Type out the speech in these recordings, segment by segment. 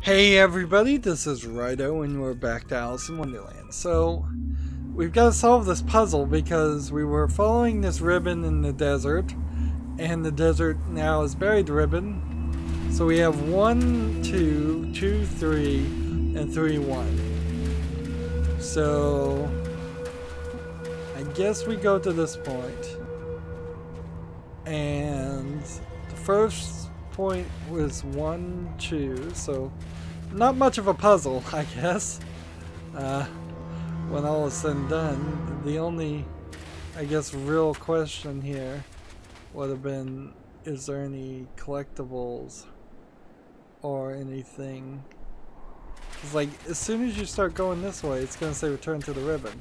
Hey everybody, this is Rydo and we're back to Alice in Wonderland. So, we've got to solve this puzzle because we were following this ribbon in the desert, and the desert now is buried the ribbon. So we have 1, 2, 2, 3, and 3, 1. So, I guess we go to this point. And the first point was 1, 2, so not much of a puzzle, I guess. When all is said and done, the only, I guess, real question here would have been, is there any collectibles or anything? It's like, as soon as you start going this way, it's going to say return to the ribbon.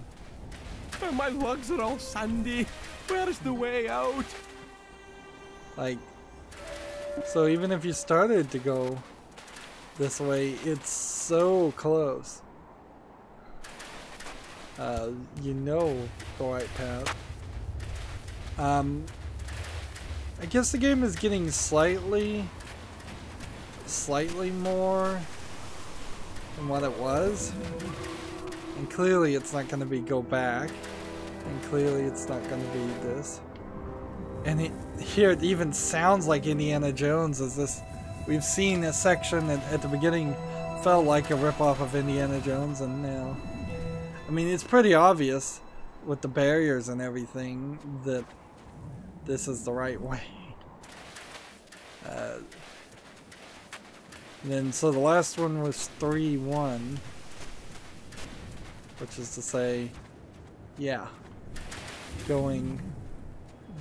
Oh, my legs are all sandy. Where's the way out? Like, so even if you started to go this way, it's so close. You know the right path. I guess the game is getting slightly more than what it was. And clearly it's not going to be go back. And clearly it's not going to be this. And here it even sounds like Indiana Jones as this. We've seen a section that at the beginning felt like a ripoff of Indiana Jones, and now, I mean, it's pretty obvious with the barriers and everything that this is the right way. And then, so the last one was 3, 1, which is to say, yeah, going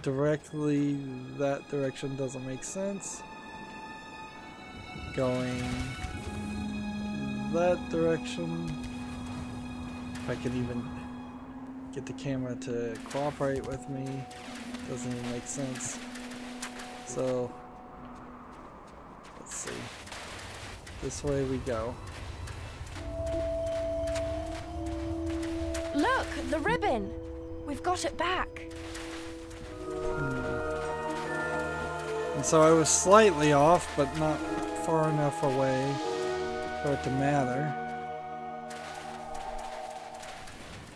directly that direction doesn't make sense. Going that direction, if I could even get the camera to cooperate with me, doesn't even make sense. So let's see, this way we go. Look, the ribbon! We've got it back. And so I was slightly off, but not far enough away for it to matter.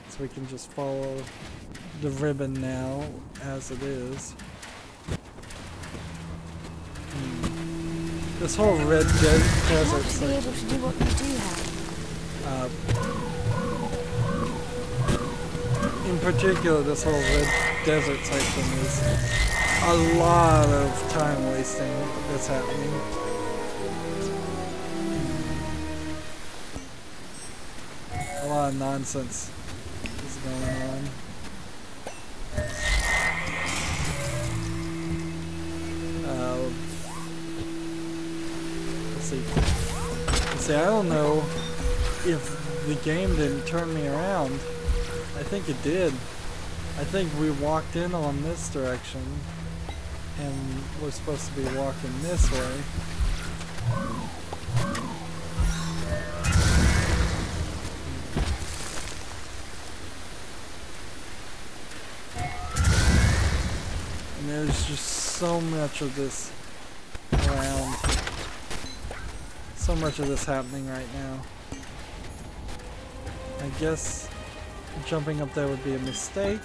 So we can just follow the ribbon now as it is. This whole red desert section. Be able to do what you do have. In particular, this whole red desert section is a lot of time wasting that's happening. A lot of nonsense is going on. Let's see. See, I don't know if the game didn't turn me around. I think it did. I think we walked in on this direction and we're supposed to be walking this way. And there's just so much of this around. So much of this happening right now. I guess jumping up there would be a mistake.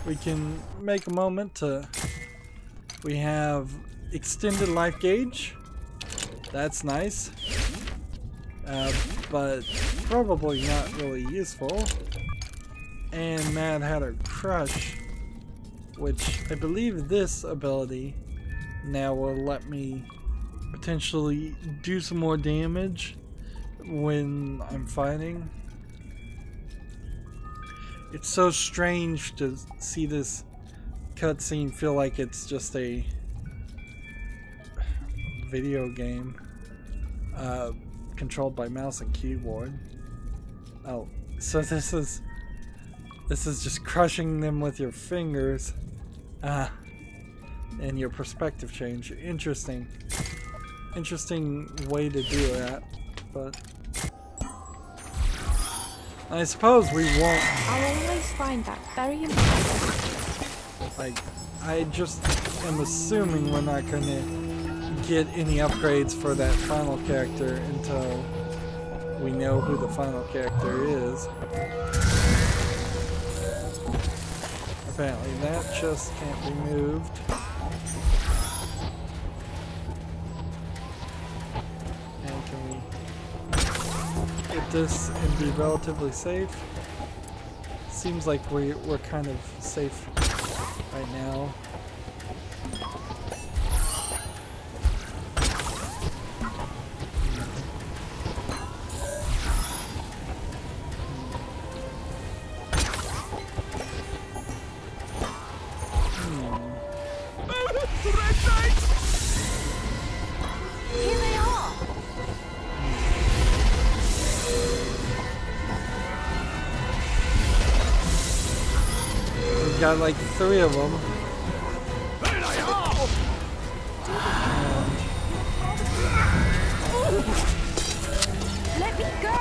We can make a moment to... We have extended life gauge. That's nice. But probably not really useful. And Mad Hatter Crush, which I believe this ability now will let me potentially do some more damage when I'm fighting. It's so strange to see this cutscene feel like it's just a video game controlled by mouse and keyboard. Oh, so this is just crushing them with your fingers. And your perspective change. Interesting. interesting way to do that, but I suppose we won't. I'll always find that very impressive. Like, I just am assuming we're not gonna get any upgrades for that final character until we know who the final character is. Apparently that chest can't be moved. And can we get this and be relatively safe? Seems like we're kind of safe right now. Here they are. We've got like 3 of them. Let me go.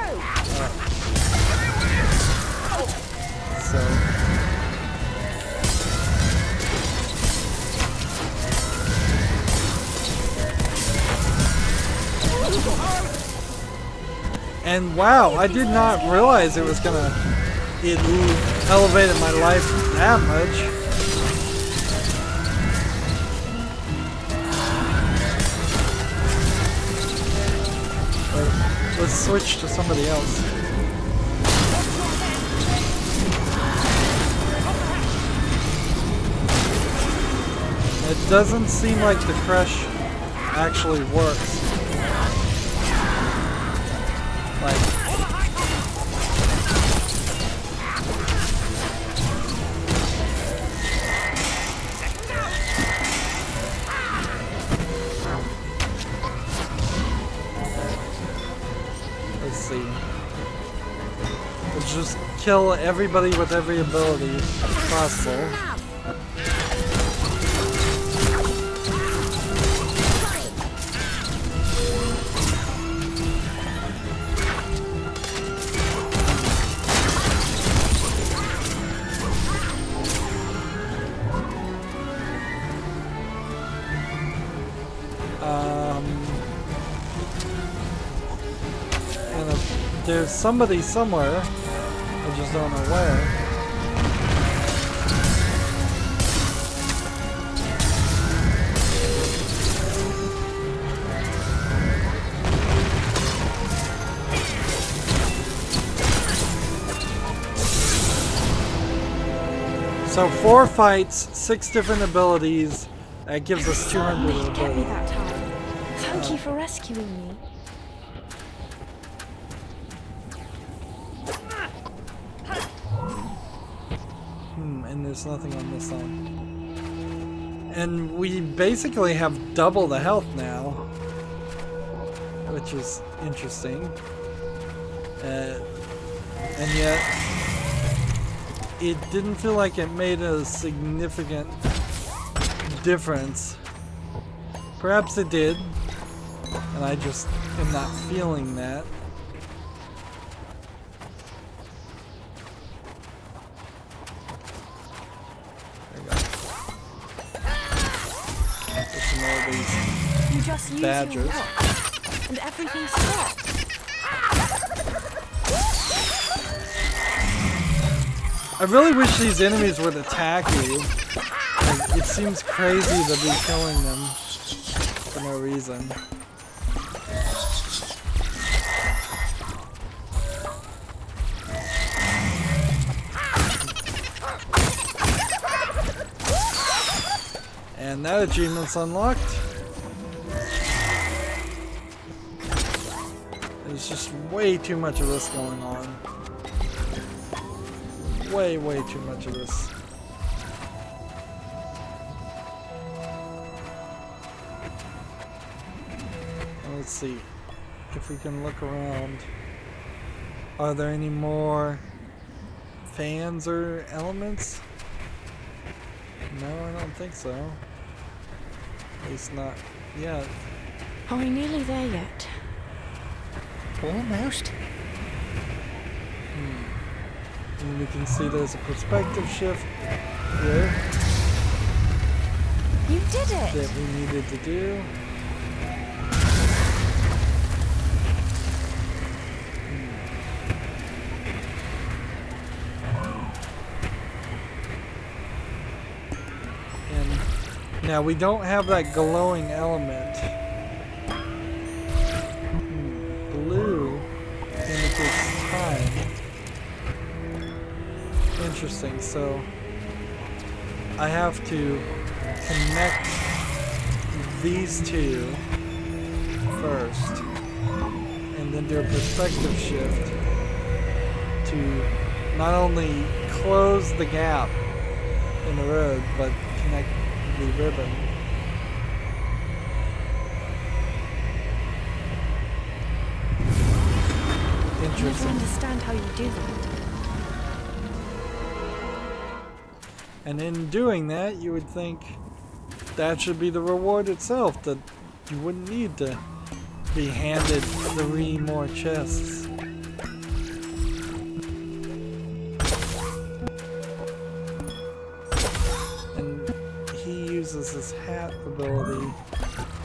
So and wow, I did not realize it was gonna it elevated my life that much. But let's switch to somebody else. It doesn't seem like the crush actually works. Like, let's see. Let's just kill everybody with every ability possible. There's somebody somewhere, I just don't know where. So 4 fights, 6 different abilities, that gives us 200 You get me ability. that time. Thank you for rescuing me. And there's nothing on this side. And we basically have double the health now, which is interesting. And yet, it didn't feel like it made a significant difference. Perhaps it did, and I just am not feeling that. You just use badgers. your rock, and everything stops. I really wish these enemies would attack you. Like, it seems crazy to be killing them for no reason. And that achievement's unlocked. There's just way too much of this going on. Way too much of this. And let's see if we can look around. Are there any more fans or elements? No, I don't think so. At least not yet. Are we nearly there yet? Almost. And we can see there's a perspective shift here You did it! that we needed to do. And now we don't have that glowing element. Blue indicates time. Interesting, so I have to connect these two first and then do a perspective shift to not only close the gap in the road but connect the ribbon. I never Interesting. understand how you do that. And in doing that, you would think that should be the reward itself, that you wouldn't need to be handed 3 more chests. And he uses his hat ability,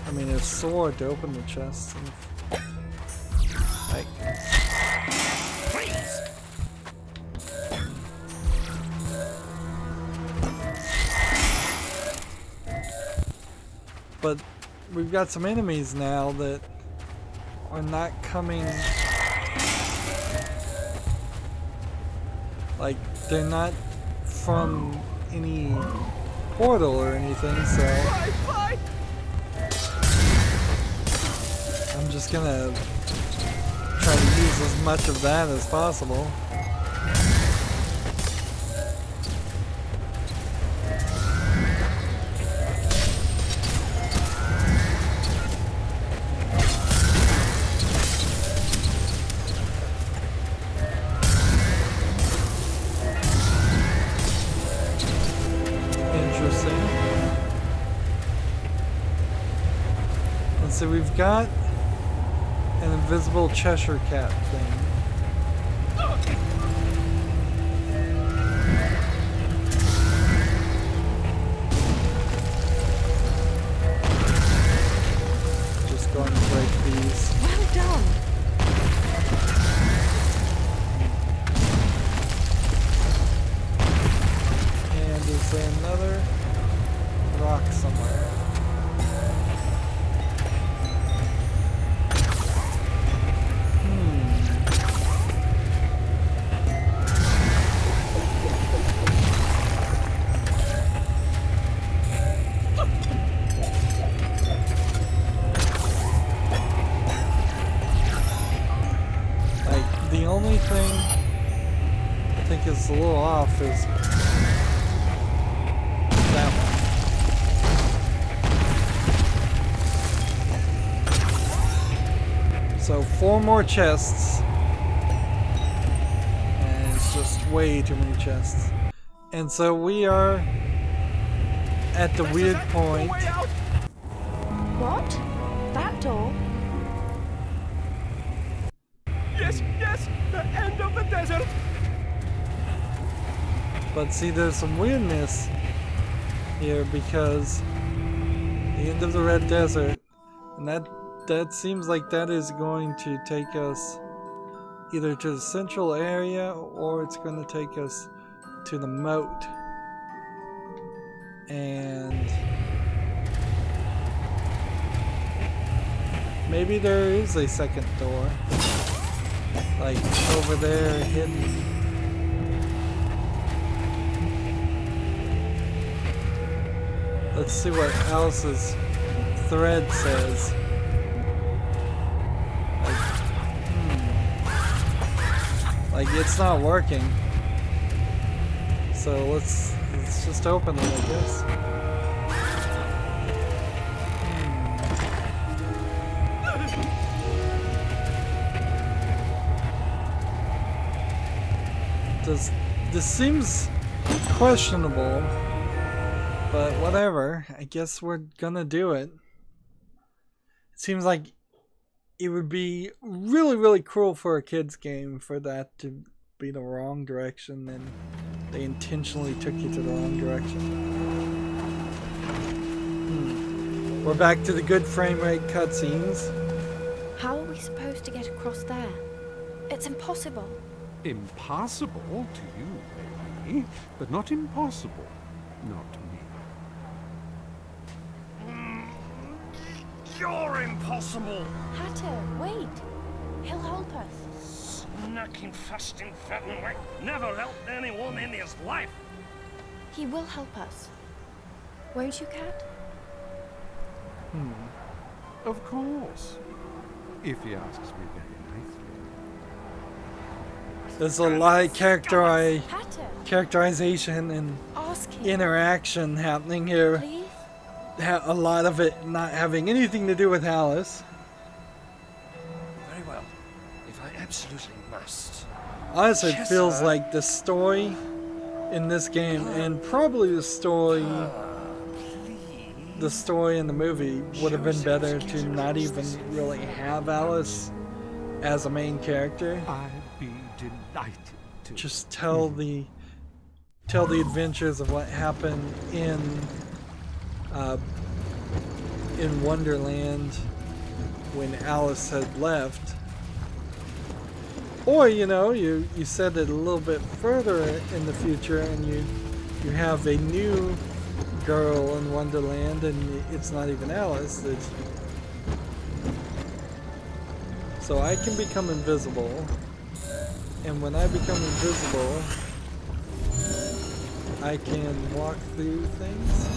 I mean his sword, to open the chest. And, like, but we've got some enemies now that are not coming, like they're not from any portal or anything, so I'm just gonna try to use as much of that as possible. So we've got an invisible Cheshire Cat thing. Just going to break these. Well done! And is there another rock somewhere? The only thing I think is a little off is that one. So 4 more chests, and it's just way too many chests. And so we are at the weird point. What? That door? Yes, yes, the end of the desert. But see, there's some weirdness here because the end of the red desert, and that seems like that is going to take us either to the central area or it's going to take us to the moat. And maybe there is a second door, like over there hidden. Let's see what Alice's thread says. Like it's not working. So let's just open it, I guess. This seems questionable, but whatever. I guess we're gonna do it. It seems like it would be really, really cruel for a kid's game for that to be the wrong direction, and they intentionally took you to the wrong direction. We're back to the good frame rate cutscenes. How are we supposed to get across there? It's impossible. Impossible to you, maybe, but not impossible. Not to me. You're impossible! Hatter, wait. He'll help us. Snacking, fasting, fattening like never helped anyone in his life. He will help us. Won't you, Cat? Of course. If he asks me very nicely. There's a lot of Hatter, characterization and ask him. interaction happening here. Please? A lot of it not having anything to do with Alice. Very well. If I absolutely must. Honestly, it feels like the story in this game, and probably the story in the movie, would have been better to not even really have Alice as a main character. I'd be delighted to. Just tell the adventures of what happened in Wonderland when Alice had left. Or, you know, you set it a little bit further in the future and you have a new girl in Wonderland and it's not even Alice. So I can become invisible, and when I become invisible I can walk through things.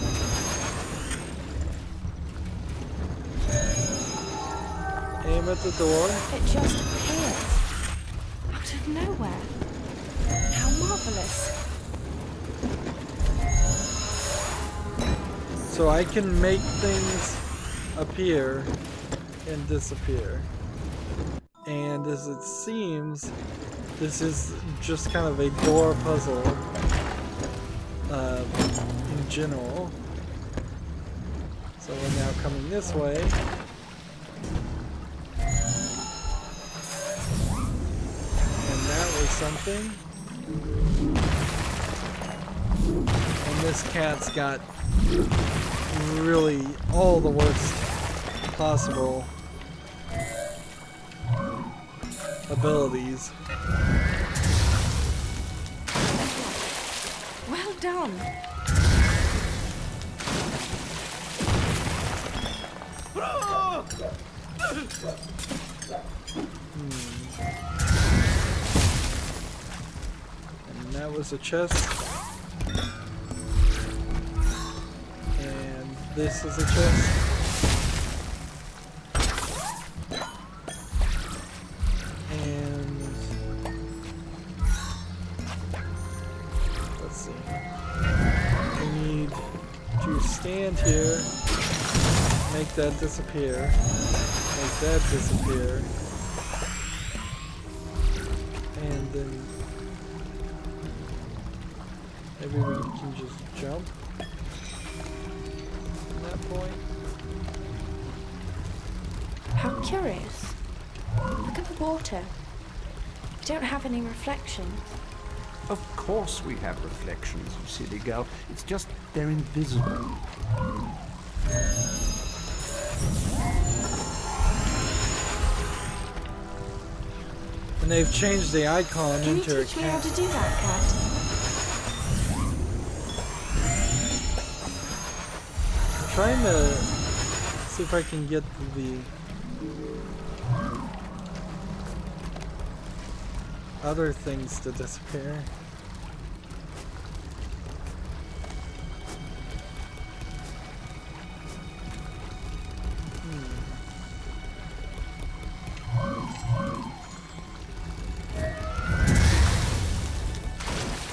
Aim at the door. It just appears. Out of nowhere. How marvelous. So I can make things appear and disappear. And as it seems, this is just kind of a door puzzle in general. So we're now coming this way. And that was something. And this cat's got really all the worst possible abilities. Well done. And that was a chest. And this is a chest. And let's see. We need to stand here, make that disappear, make that disappear, and then maybe we can just jump from that point. How curious. Look at the water. We don't have any reflections. Of course we have reflections, you silly girl. It's just they're invisible. And they've changed the icon Can you into a teach me how cat. to do that, Cat? I'm trying to see if I can get the other things to disappear.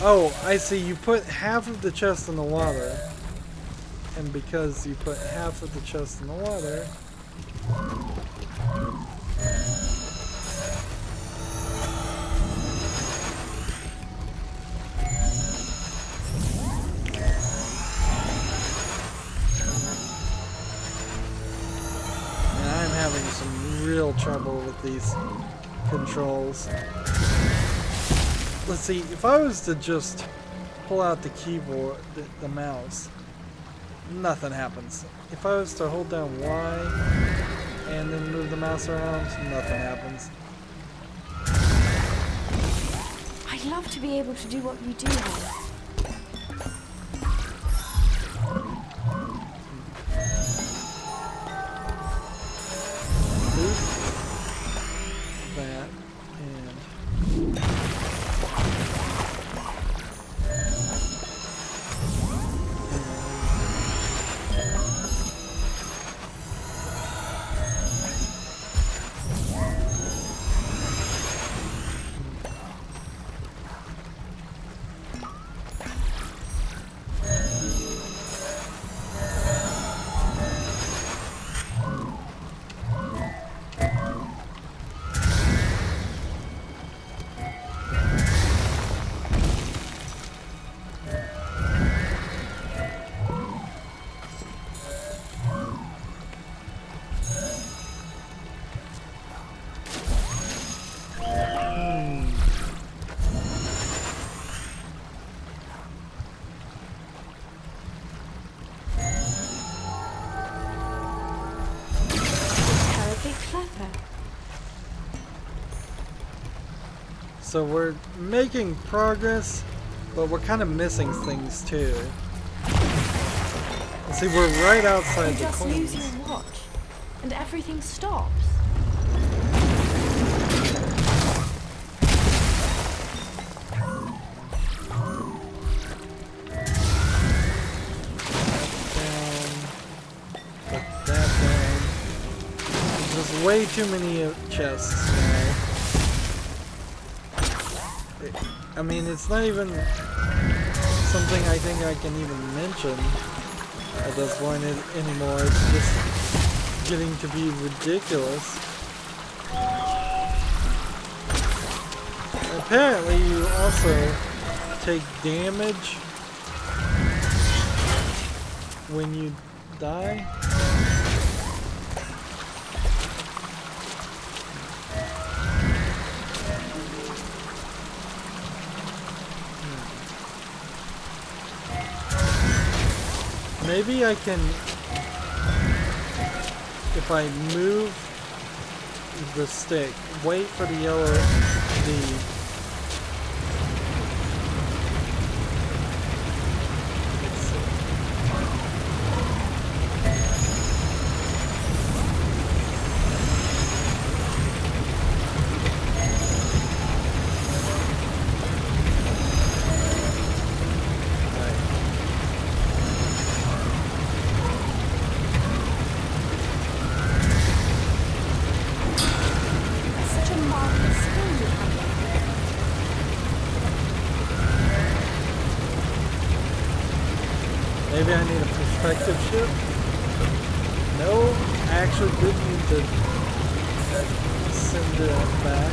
Oh, I see. You put half of the chest in the water, and because you put half of the chest in the water, real trouble with these controls. Let's see, if I was to just pull out the keyboard, the mouse, nothing happens. If I was to hold down Y and then move the mouse around, nothing happens. I'd love to be able to do what you do here. That and so we're making progress, but we're kind of missing things too. See, we're right outside the coins. You just lose your watch, and everything stops. Put that down. There's way too many chests now. I mean, it's not even something I think I can even mention at this point anymore. It's just getting to be ridiculous. Apparently, you also take damage when you die. Maybe I can, if I move the stick, wait for the yellow, maybe I need a perspective shift? No, I actually did need to send it back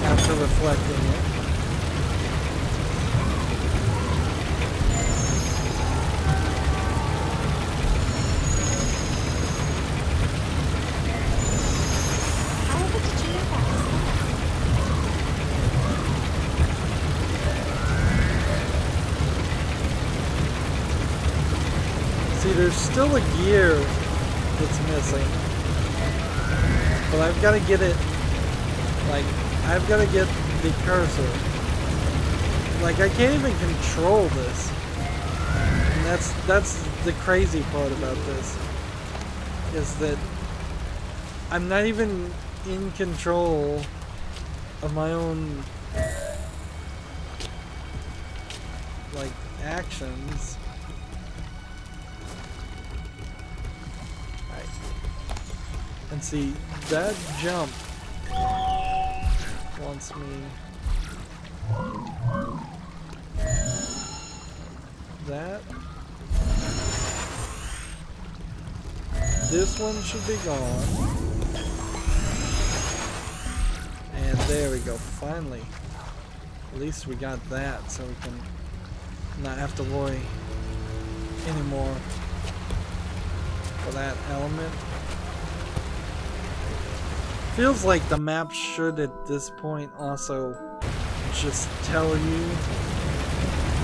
after reflecting it. There's still a gear that's missing, but I've got to get it, like, I've got to get the cursor. Like, I can't even control this, and that's the crazy part about this, is that I'm not even in control of my own, like, actions. And see, that jump wants me. That. This one should be gone. And there we go, finally. At least we got that, so we can not have to worry anymore for that element. Feels like the map should at this point also just tell you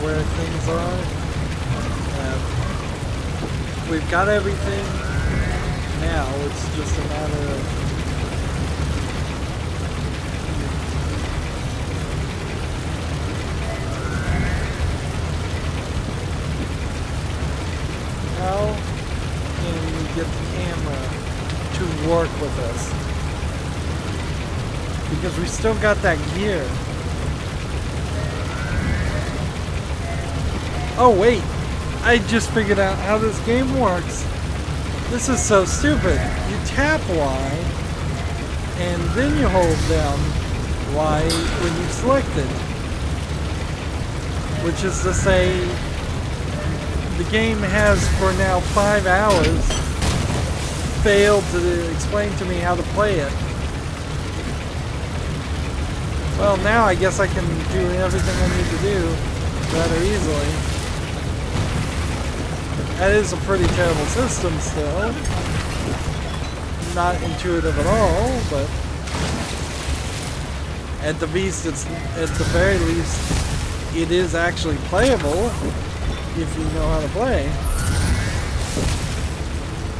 where things are. We've got everything now, it's just a matter of how can we get the camera to work with us? Because we still got that gear. Oh wait, I just figured out how this game works. This is so stupid. You tap Y, and then you hold down Y when you select it. Which is to say, the game has for now 5 hours failed to explain to me how to play it. Well, now I guess I can do everything I need to do rather easily. That is a pretty terrible system still. Not intuitive at all, but at the very least, it is actually playable if you know how to play.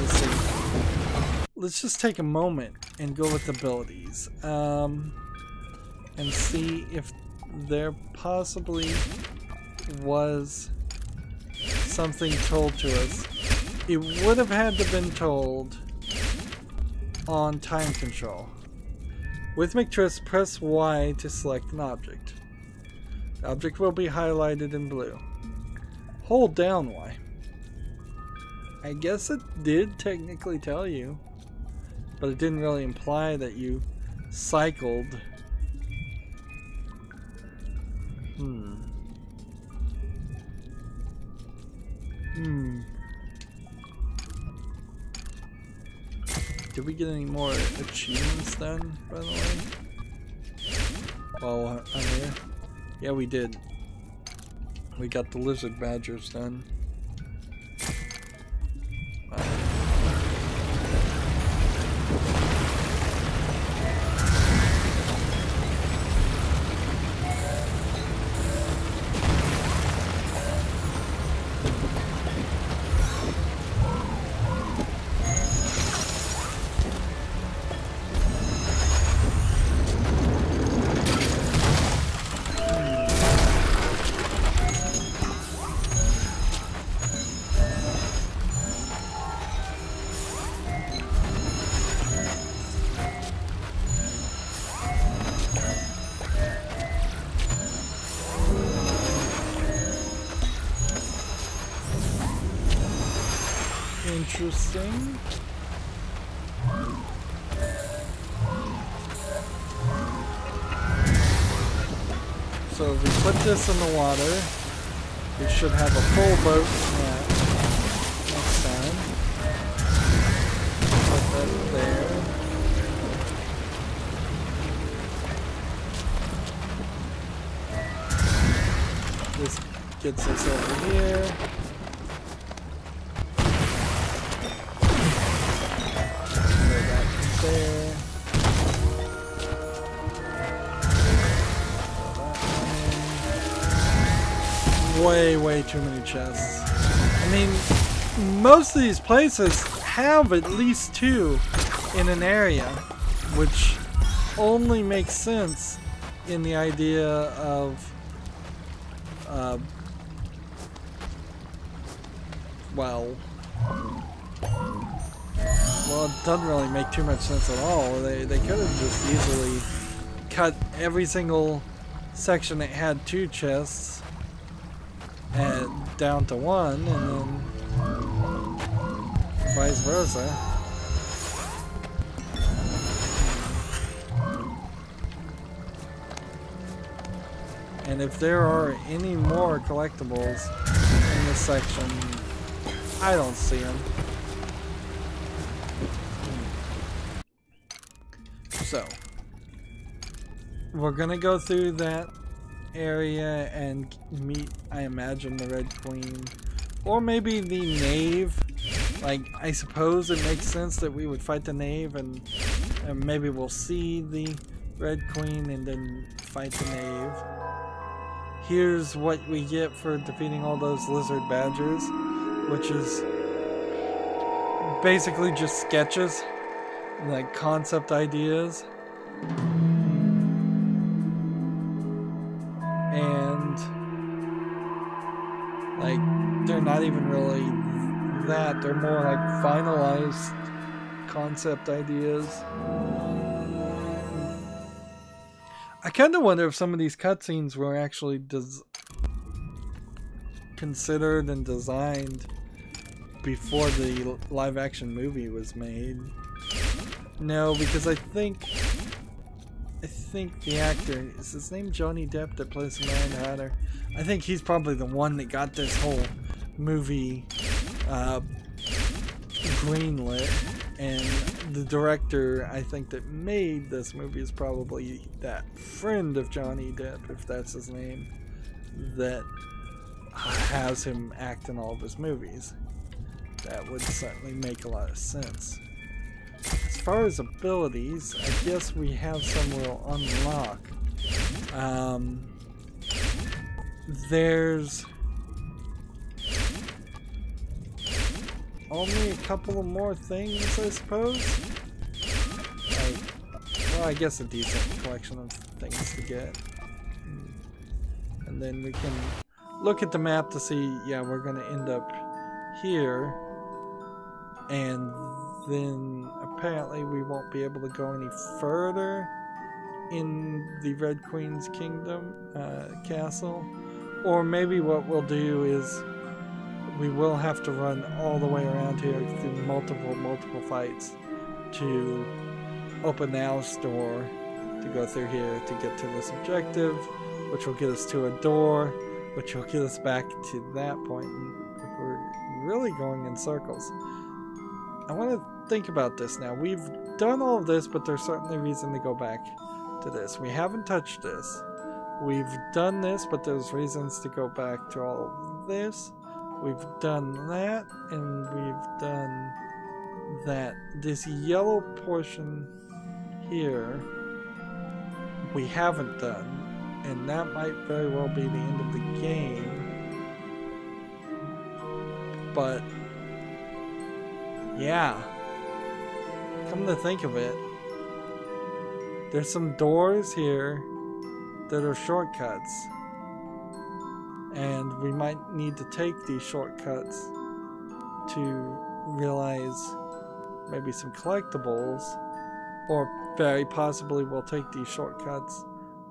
Let's see. Let's just take a moment and go with abilities. And see if there possibly was something told to us. It would have had to have been told on time control. With McTwist, press Y to select an object. The object will be highlighted in blue. Hold down Y. I guess it did technically tell you, but it didn't really imply that you cycled. Did we get any more achievements done, by the way? While I'm here? Yeah, we did. We got the lizard badgers done. Interesting. So if we put this in the water, we should have a full boat next time. Put that there. This gets us over here. There. Way too many chests. I mean, most of these places have at least 2 in an area, which only makes sense in the idea of well, it doesn't really make too much sense at all. They could have just easily cut every single section that had 2 chests down to 1, and then vice versa. And if there are any more collectibles in this section, I don't see them. So, we're gonna go through that area and meet, I imagine, the Red Queen. Or maybe the Knave. Like, I suppose it makes sense that we would fight the Knave and And maybe we'll see the Red Queen and then fight the knave. Here's what we get for defeating all those lizard badgers, which is basically just sketches, like concept ideas. And like they're not even really that, they're more like finalized concept ideas. I kind of wonder if some of these cutscenes were actually considered and designed before the live action movie was made. No, because I think the actor, is his name Johnny Depp that plays the Mad Hatter? I think he's probably the one that got this whole movie greenlit, and the director, I think, that made this movie is probably that friend of Johnny Depp, if that's his name, that has him act in all of his movies. That would certainly make a lot of sense. As far as abilities, I guess we have some we'll unlock. There's only a couple of more things, I suppose. Well, I guess a decent collection of things to get. And then we can look at the map to see, yeah, we're going to end up here. And then apparently we won't be able to go any further in the Red Queen's Kingdom castle. Or maybe what we'll do is we will have to run all the way around here through multiple fights to open the Alice door, to go through here to get to this objective, which will get us to a door, which will get us back to that point. And we're really going in circles. I want to think about this now. We've done all of this, but there's certainly reason to go back to this. We haven't touched this. We've done this, but there's reasons to go back to all of this. We've done that, and we've done that. This yellow portion here, we haven't done, and that might very well be the end of the game. But yeah, come to think of it, there's some doors here that are shortcuts, and we might need to take these shortcuts to realize maybe some collectibles, or very possibly we'll take these shortcuts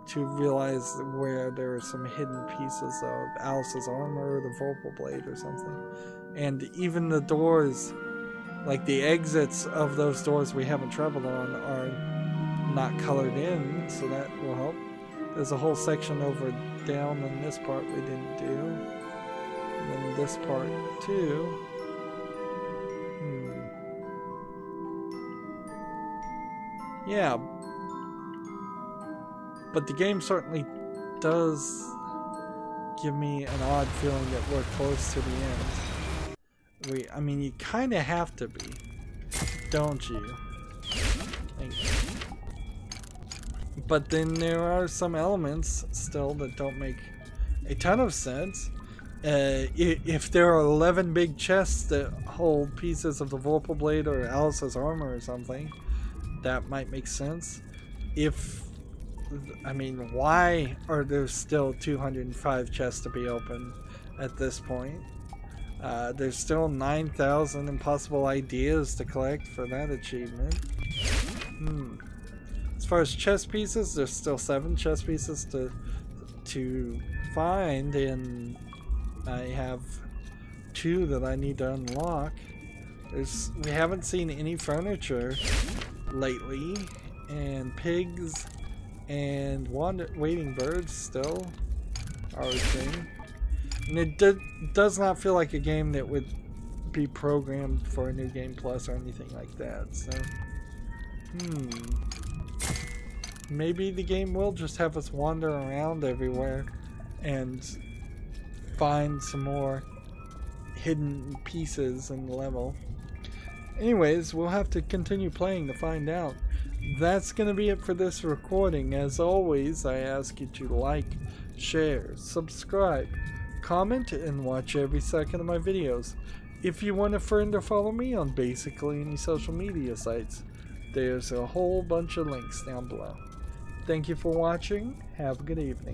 to realize where there are some hidden pieces of Alice's armor or the Vorpal Blade or something. And even the doors, like the exits of those doors we haven't traveled on, are not colored in, so that will help. There's a whole section over down in this part we didn't do, and then this part too. Yeah, but the game certainly does give me an odd feeling that we're close to the end. I mean, you kind of have to be, don't you? But then there are some elements still that don't make a ton of sense. If there are 11 big chests that hold pieces of the Vorpal Blade or Alice's armor or something, that might make sense. I mean, why are there still 205 chests to be opened at this point? There's still 9,000 impossible ideas to collect for that achievement. As far as chess pieces, there's still 7 chess pieces to find, and I have 2 that I need to unlock. We haven't seen any furniture lately, and pigs and waiting birds still are a thing. And it does not feel like a game that would be programmed for a New Game Plus or anything like that, so maybe the game will just have us wander around everywhere and find some more hidden pieces in the level. Anyways, we'll have to continue playing to find out. that's going to be it for this recording. As always, I ask you to like, share, subscribe, comment, and watch every second of my videos. If you want a friend or follow me on basically any social media sites, there's a whole bunch of links down below. Thank you for watching. Have a good evening.